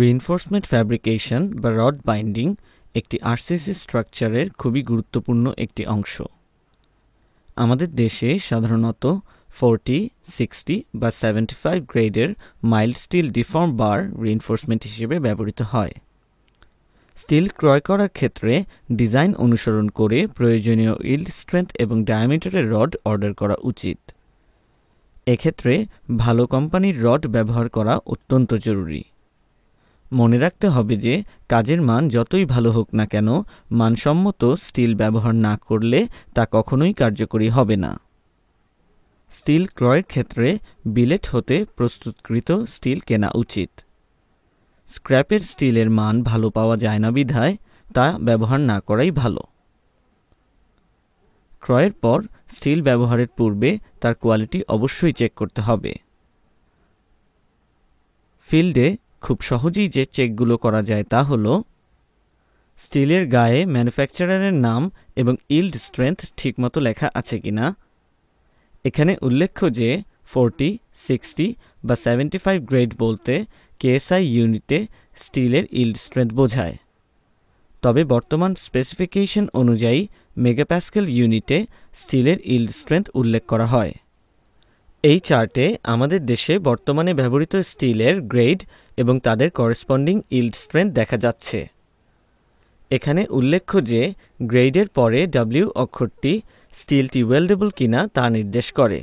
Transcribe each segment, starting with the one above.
Reinforcement fabrication বা rod binding একটি RCC স্ট্রাকচারের খুবই গুরুত্বপূর্ণ একটি অংশ। আমাদের দেশে সাধারণত 40, 60 বা 75 গ্রেডের মাইল্ড স্টিল ডিফর্ম বার রিইনফোর্সমেন্ট হিসেবে ব্যবহৃত হয়। স্টিল ক্রয় করার ক্ষেত্রে ডিজাইন অনুসরণ করে প্রয়োজনীয় ইল্ড স্ট্রেংথ এবং ডায়ামিটারের রড অর্ডার করা উচিত। এক্ষেত্রে ভালো কোম্পানির রড ব্যবহার করা অত্যন্ত জরুরি। মনে রাখতে হবে যে কাজের মান যতই ভালো হোক না কেন, মানসম্মত স্টিল ব্যবহার না করলে তা কখনোই কার্যকরী হবে না। স্টিল ক্রয়ের ক্ষেত্রে বিলেট হতে প্রস্তুতকৃত স্টিল কেনা উচিত। স্ক্র্যাপের স্টিলের মান ভালো পাওয়া যায় না বিধায় তা ব্যবহার না করাই ভালো। ক্রয়ের পর স্টিল ব্যবহারের পূর্বে তার কোয়ালিটি অবশ্যই চেক করতে হবে। ফিল্ডে খুব সহজেই যে চেকগুলো করা যায় তা হলো স্টিলের গায়ে ম্যানুফ্যাকচারারের নাম এবং ইল্ড স্ট্রেংথ ঠিকমতো লেখা আছে কিনা। এখানে উল্লেখ্য যে 40, 60 বা 75 গ্রেড বলতে কেএসআই ইউনিটে স্টিলের ইল্ড স্ট্রেংথ বোঝায়, তবে বর্তমান স্পেসিফিকেশন অনুযায়ী মেগাপ্যাসকেল ইউনিটে স্টিলের ইল্ড স্ট্রেংথ উল্লেখ করা হয়। এই চার্টে আমাদের দেশে বর্তমানে ব্যবহৃত স্টিলের গ্রেড এবং তাদের করেসপন্ডিং ইল্ড স্ট্রেংথ দেখা যাচ্ছে। এখানে উল্লেখ্য যে গ্রেডের পরে ডব্লিউ অক্ষরটি স্টিলটি ওয়েল্ডেবল কিনা তা নির্দেশ করে।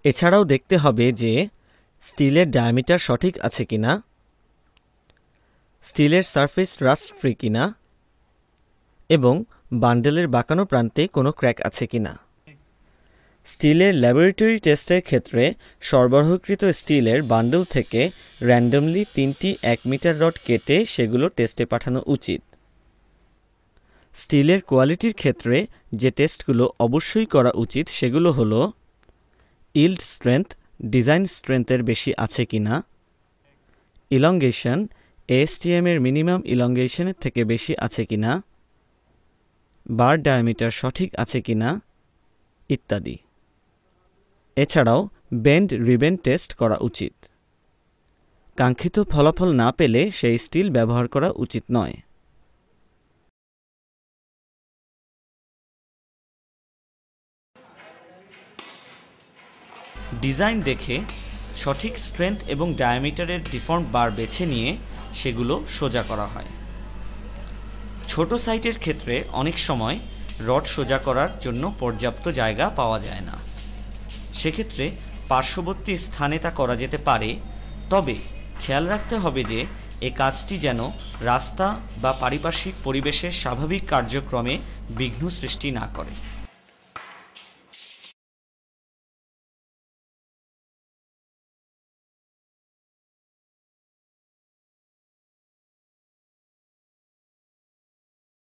এছাড়াও দেখতে হবে যে স্টিলের ডায়ামিটার সঠিক আছে কিনা, স্টিলের সারফেস রাস্ট ফ্রি কিনা এবং বান্ডেলের বাঁকানো প্রান্তে কোনো ক্র্যাক আছে কিনা। স্টিলের ল্যাবরেটরি টেস্টের ক্ষেত্রে সরবরাহকৃত স্টিলের বান্ডেল থেকে র্যান্ডমলি 3টি 1 মিটার রড কেটে সেগুলো টেস্টে পাঠানো উচিত। স্টিলের কোয়ালিটির ক্ষেত্রে যে টেস্টগুলো অবশ্যই করা উচিত সেগুলো হলো ইল্ড স্ট্রেংথ ডিজাইন স্ট্রেংথের বেশি আছে কিনা, ইলংগেশন এএসটিএম এর মিনিমাম ইলংগেশনের থেকে বেশি আছে কিনা, বার ডায়ামিটার সঠিক আছে কিনা ইত্যাদি। এছাড়াও বেন্ড রিবেন টেস্ট করা উচিত। কাঙ্ক্ষিত ফলাফল না পেলে সেই স্টিল ব্যবহার করা উচিত নয়। ডিজাইন দেখে সঠিক স্ট্রেংথ এবং ডায়ামিটারের ডিফর্ম বার বেছে নিয়ে সেগুলো সোজা করা হয়। ছোট সাইটের ক্ষেত্রে অনেক সময় রড সোজা করার জন্য পর্যাপ্ত জায়গা পাওয়া যায় না। সেক্ষেত্রে পার্শ্ববর্তী স্থানে তা করা যেতে পারে, তবে খেয়াল রাখতে হবে যে এই কাজটি যেন রাস্তা বা পারিপার্শ্বিক পরিবেশের স্বাভাবিক কার্যক্রমে বিঘ্ন সৃষ্টি না করে।